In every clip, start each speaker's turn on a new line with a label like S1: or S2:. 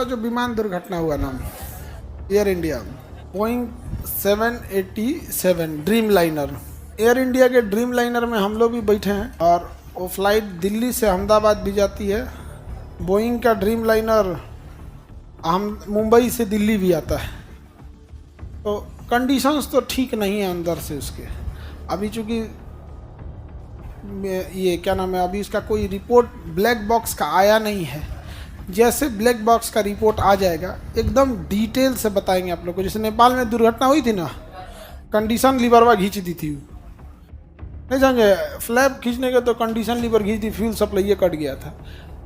S1: वाला जो विमान दुर्घटना हुआ ना, air India Boeing 787 dream liner, air India के ड्रीम लाइनर में हम लोग भी बैठे हैं और वो फ्लाइट दिल्ली से अहमदाबाद भी जाती है। बोइंग का ड्रीम लाइनर हम मुंबई से दिल्ली भी आता है। तो कंडीशंस तो ठीक नहीं है अंदर से उसके। अभी चूँकि ये क्या नाम है, अभी इसका कोई रिपोर्ट ब्लैक बॉक्स का आया नहीं है। जैसे ब्लैक बॉक्स का रिपोर्ट आ जाएगा एकदम डिटेल से बताएंगे आप लोग को। जैसे नेपाल में दुर्घटना हुई थी ना, कंडीशन लीवरवा खींच दी थी, नहीं समझे, फ्लैप खींचने के तो कंडीशन लीवर खींच दी, फ्यूल सप्लाई कट गया था।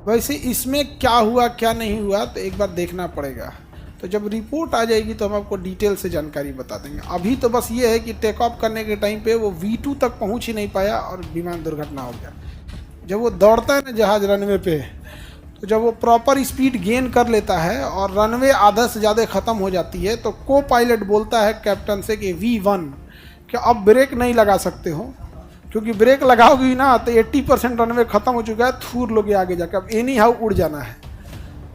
S1: वैसे इसमें क्या हुआ क्या नहीं हुआ तो एक बार देखना पड़ेगा। तो जब रिपोर्ट आ जाएगी तो हम आपको डिटेल से जानकारी बता देंगे। अभी तो बस ये है कि टेक ऑफ करने के टाइम पे वो V2 तक पहुंच ही नहीं पाया और विमान दुर्घटना हो गया। जब वो दौड़ता है ना जहाज़ रनवे पे, तो जब वो प्रॉपर स्पीड गेन कर लेता है और रनवे आधा से ज़्यादा ख़त्म हो जाती है तो को पायलट बोलता है कैप्टन से कि V1 कि अब ब्रेक नहीं लगा सकते हो, क्योंकि ब्रेक लगाओगी ना तो 80% रनवे ख़त्म हो चुका है, थूर लोगे आगे जाकर, अब एनी हाउ उड़ जाना है।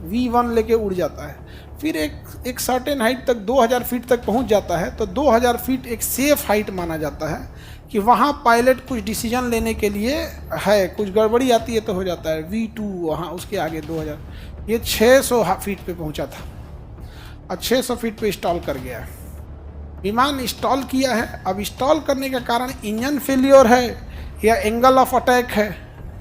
S1: V1 लेके उड़ जाता है। फिर एक सर्टेन हाइट तक 2000 फीट तक पहुंच जाता है। तो 2000 फीट एक सेफ हाइट माना जाता है कि वहाँ पायलट कुछ डिसीजन लेने के लिए है, कुछ गड़बड़ी आती है तो हो जाता है। V2 वहाँ उसके आगे 2000, ये 600 फीट पे पहुँचा था और 600 फीट पे स्टॉल कर गया। विमान स्टॉल किया है। अब स्टॉल करने का कारण इंजन फेलियर है या एंगल ऑफ अटैक है,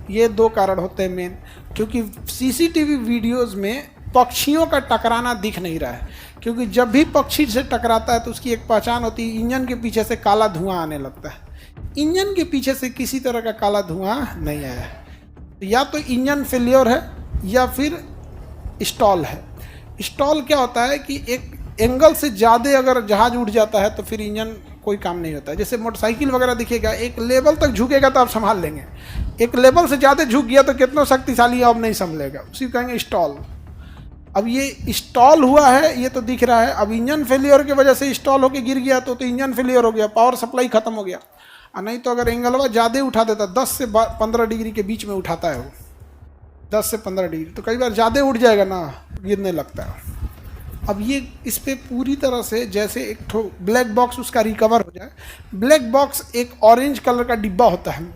S1: ये दो कारण होते हैं मेन। क्योंकि सीसीटीवी वीडियोस में पक्षियों का टकराना दिख नहीं रहा है, क्योंकि जब भी पक्षी से टकराता है तो उसकी एक पहचान होती है, इंजन के पीछे से काला धुआं आने लगता है। इंजन के पीछे से किसी तरह का काला धुआं नहीं आया है। तो या तो इंजन फेलियर है या फिर स्टॉल है। स्टॉल क्या होता है कि एक एंगल से ज़्यादा अगर जहाज़ उठ जाता है तो फिर इंजन कोई काम नहीं होता है। जैसे मोटरसाइकिल वगैरह दिखेगा, एक लेवल तक झुकेगा तो आप संभाल लेंगे, एक लेवल से ज़्यादा झुक गया तो कितना शक्तिशाली अब नहीं संभलेगा, उसी को कहेंगे स्टॉल। अब ये स्टॉल हुआ है, ये तो दिख रहा है। अब इंजन फेलियर की वजह से स्टॉल होकर गिर गया तो इंजन फेलियर हो गया, पावर सप्लाई खत्म हो गया। और नहीं तो अगर एंगलवा ज़्यादा उठा देता, 10 से 15 डिग्री के बीच में उठाता है वो, 10 से 15 डिग्री, तो कई बार ज़्यादा उठ जाएगा ना, गिरने लगता है। अब ये इस पर पूरी तरह से जैसे एक ठो ब्लैक बॉक्स उसका रिकवर हो जाए। ब्लैक बॉक्स एक ऑरेंज कलर का डिब्बा होता है,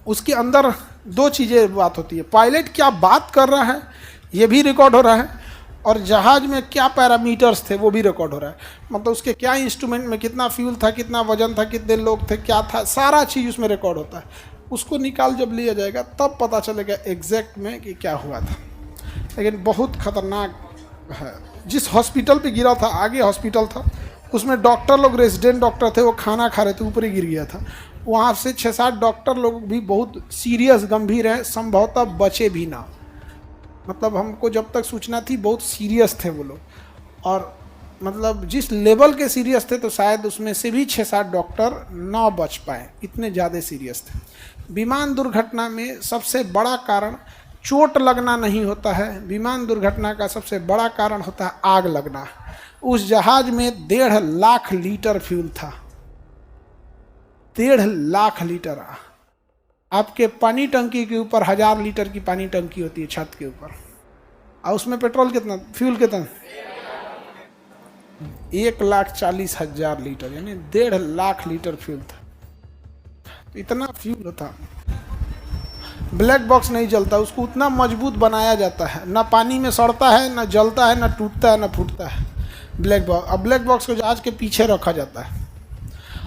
S1: उसके अंदर दो चीज़ें बात होती है। पायलट क्या बात कर रहा है ये भी रिकॉर्ड हो रहा है, और जहाज़ में क्या पैरामीटर्स थे वो भी रिकॉर्ड हो रहा है। मतलब उसके क्या इंस्ट्रूमेंट में कितना फ्यूल था, कितना वजन था, कितने लोग थे, क्या था, सारा चीज़ उसमें रिकॉर्ड होता है। उसको निकाल जब लिया जाएगा तब पता चलेगा एग्जैक्ट में कि क्या हुआ था। लेकिन बहुत ख़तरनाक है। जिस हॉस्पिटल पे गिरा था, आगे हॉस्पिटल था, उसमें डॉक्टर लोग, रेजिडेंट डॉक्टर थे, वो खाना खा रहे थे, ऊपर ही गिर गया था। वहाँ से 6-7 डॉक्टर लोग भी बहुत सीरियस गंभीर हैं, संभवतः बचे भी ना। मतलब हमको जब तक सूचना थी बहुत सीरियस थे वो लोग, और मतलब जिस लेवल के सीरियस थे तो शायद उसमें से भी 6-7 डॉक्टर ना बच पाए, इतने ज़्यादा सीरियस थे। विमान दुर्घटना में सबसे बड़ा कारण चोट लगना नहीं होता है, विमान दुर्घटना का सबसे बड़ा कारण होता है आग लगना। उस जहाज में 1.5 लाख लीटर फ्यूल था, 1.5 लाख लीटर। आपके पानी टंकी के ऊपर 1000 लीटर की पानी टंकी होती है छत के ऊपर, और उसमें पेट्रोल कितना, फ्यूल कितना, 1,40,000 लीटर, यानी 1.5 लाख लीटर फ्यूल था। तो इतना फ्यूल होता। ब्लैक बॉक्स नहीं जलता, उसको उतना मजबूत बनाया जाता है, ना पानी में सड़ता है, ना जलता है, ना टूटता है, ना फूटता है ब्लैक बॉक्स। अब ब्लैक बॉक्स को जहाज के पीछे रखा जाता है,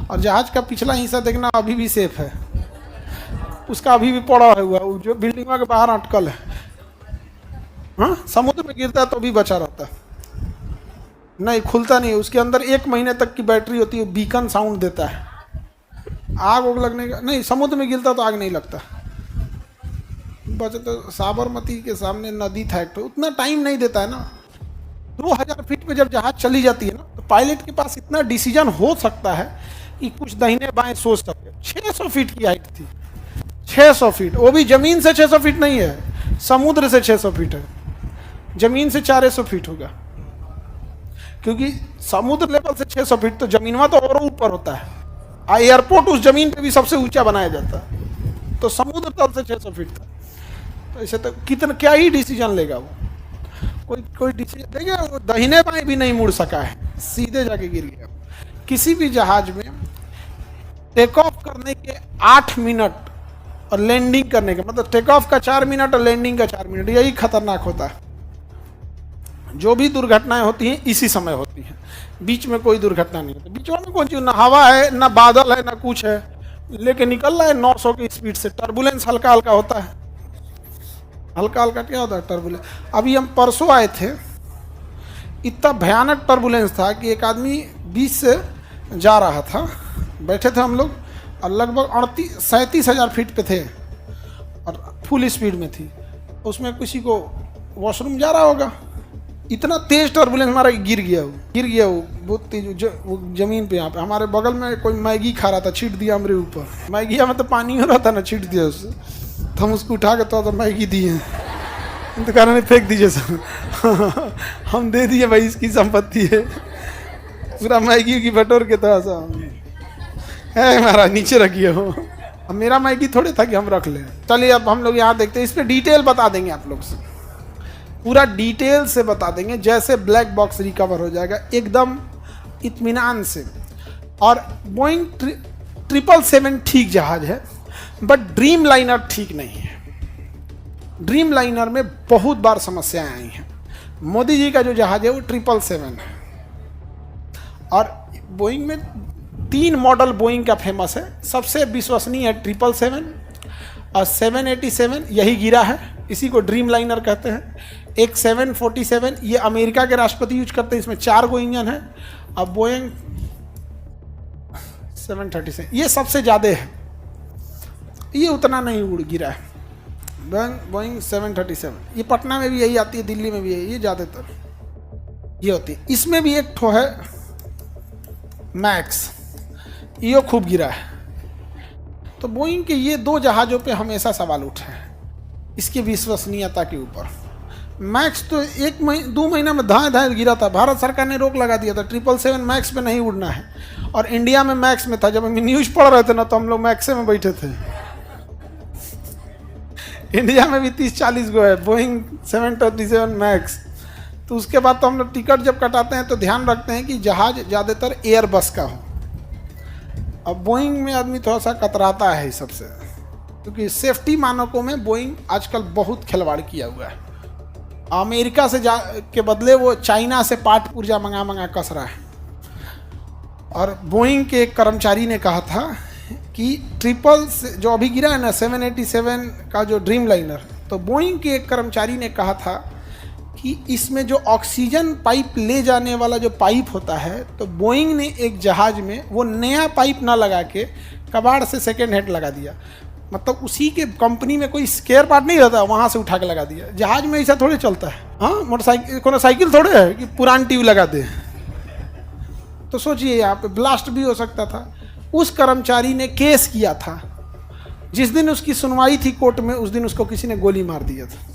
S1: और जहाज का पिछला हिस्सा देखना अभी भी सेफ है, उसका अभी भी पड़ा हुआ है, जो बिल्डिंगों के बाहर अटकल है। हाँ, समुद्र में गिरता है तो भी बचा रहता है, नहीं खुलता नहीं है। उसके अंदर 1 महीने तक की बैटरी होती है, बीकन साउंड देता है। आग उग लगने का नहीं, समुद्र में गिरता तो आग नहीं लगता। बचे तो साबरमती के सामने नदी था एक, तो उतना टाइम नहीं देता है ना। 2000 फीट पे जब जहाज चली जाती है ना, तो पायलट के पास इतना डिसीजन हो सकता है कि कुछ दाहिने बाएं सोच सके। 600 फीट की हाइट थी, 600 फीट, वो भी जमीन से 600 फीट नहीं है, समुद्र से 600 फीट है, जमीन से 400 फीट होगा। क्योंकि समुद्र लेवल से 600 फीट तो जमीनवा तो और ऊपर होता है। एयरपोर्ट उस जमीन पे भी सबसे ऊंचा बनाया जाता है, तो समुद्र तल से 600 फीट था। तो ऐसे तो कितना क्या ही डिसीजन लेगा वो। कोई कोई डिसीजन देखिए, वो दाहिने बाएं भी नहीं मुड़ सका है, सीधे जाके गिर गया। किसी भी जहाज में टेक ऑफ करने के 8 मिनट और लैंडिंग करने के, मतलब टेक ऑफ का 4 मिनट और लैंडिंग का 4 मिनट, यही खतरनाक होता है। जो भी दुर्घटनाएं होती हैं इसी समय होती हैं, बीच में कोई दुर्घटना नहीं होती। बीच में कौन चीज, ना हवा है ना बादल है ना कुछ है, लेके निकल रहा है 900 की स्पीड से। टर्बुलेंस हल्का हल्का होता है, हल्का हल्का क्या होता है टर्बुलेंस। अभी हम परसों आए थे, इतना भयानक टर्बुलेंस था कि एक आदमी 20 से जा रहा था, बैठे थे हम लोग, और लगभग 37 हज़ार फीट पे थे और फुल स्पीड में थी। उसमें किसी को वॉशरूम जा रहा होगा, इतना तेज टर्बुलेंस मारा कि गिर गया वो बहुत तेज वो जमीन पे। यहाँ पे हमारे बगल में कोई मैगी खा रहा था, छीट दिया हमारे ऊपर। मैगी में तो पानी हो रहा था ना, छीट दिया उससे, तो हम उसको उठा के तो मैगी दिए, दुकान में फेंक दीजिए सर। हम दे दिए भाई, इसकी संपत्ति है, पूरा मैगी की बटोर के थोड़ा सा है हमारा, नीचे रखिए हो। अब मेरा मैगी थोड़े था कि हम रख लें। चलिए अब हम लोग यहाँ देखते हैं, इस पर डिटेल बता देंगे आप लोग से, पूरा डिटेल से बता देंगे, जैसे ब्लैक बॉक्स रिकवर हो जाएगा एकदम इत्मीनान से। और बोइंग 777 ठीक जहाज है, बट ड्रीम लाइनर ठीक नहीं है। ड्रीम लाइनर में बहुत बार समस्याएं आई हैं। मोदी जी का जो जहाज है वो 777 है, और बोइंग में 3 मॉडल बोइंग का फेमस है। सबसे विश्वसनीय है 777 और 787, यही गिरा है, इसी को ड्रीम लाइनर कहते हैं। एक 747, ये अमेरिका के राष्ट्रपति यूज करते हैं, इसमें 4 गो इंजन है। अब बोइंग 737 ये सबसे ज़्यादा है, ये उतना नहीं उड़ गिरा है। बोइंग 737 ये पटना में भी यही आती है, दिल्ली में भी यही, ये ज़्यादातर ये होती है। इसमें भी एक ठो है मैक्स, ये खूब गिरा है। तो बोइंग के ये 2 जहाज़ों पे हमेशा सवाल उठे हैं, इसकी विश्वसनीयता के ऊपर। मैक्स तो 2 महीना में धाए गिरा था, भारत सरकार ने रोक लगा दिया था, 777 मैक्स पे नहीं उड़ना है। और इंडिया में मैक्स में था, जब हम न्यूज़ पढ़ रहे थे ना, तो हम लोग मैक्से में बैठे थे। इंडिया में भी 30-40 गो है बोइंग 737 मैक्स। तो उसके बाद तो हम लोग टिकट जब कटाते हैं तो ध्यान रखते हैं कि जहाज ज़्यादातर एयर बस का हो। अब बोइंग में आदमी थोड़ा सा कतराता है इस सबसे, क्योंकि सेफ्टी मानकों में बोइंग आजकल बहुत खिलवाड़ किया हुआ है। अमेरिका से के बदले वो चाइना से पार्ट पुर्जा मंगा कस रहा है। और बोइंग के एक कर्मचारी ने कहा था कि जो अभी गिरा है ना 787 का जो ड्रीम लाइनर, तो बोइंग के एक कर्मचारी ने कहा था कि इसमें जो ऑक्सीजन पाइप ले जाने वाला जो पाइप होता है, तो बोइंग ने एक जहाज में वो नया पाइप ना लगा के कबाड़ से सेकेंड हैंड लगा दिया। मतलब उसी के कंपनी में कोई स्केयर पार्ट नहीं रहता, वहाँ से उठा के लगा दिया। जहाज में ऐसा थोड़े चलता है। हाँ, मोटरसाइकिल कोनो साइकिल थोड़े है कि पुरान ट्यूब लगा दे। तो सोचिए यहाँ पे ब्लास्ट भी हो सकता था। उस कर्मचारी ने केस किया था, जिस दिन उसकी सुनवाई थी कोर्ट में, उस दिन उसको किसी ने गोली मार दिया था।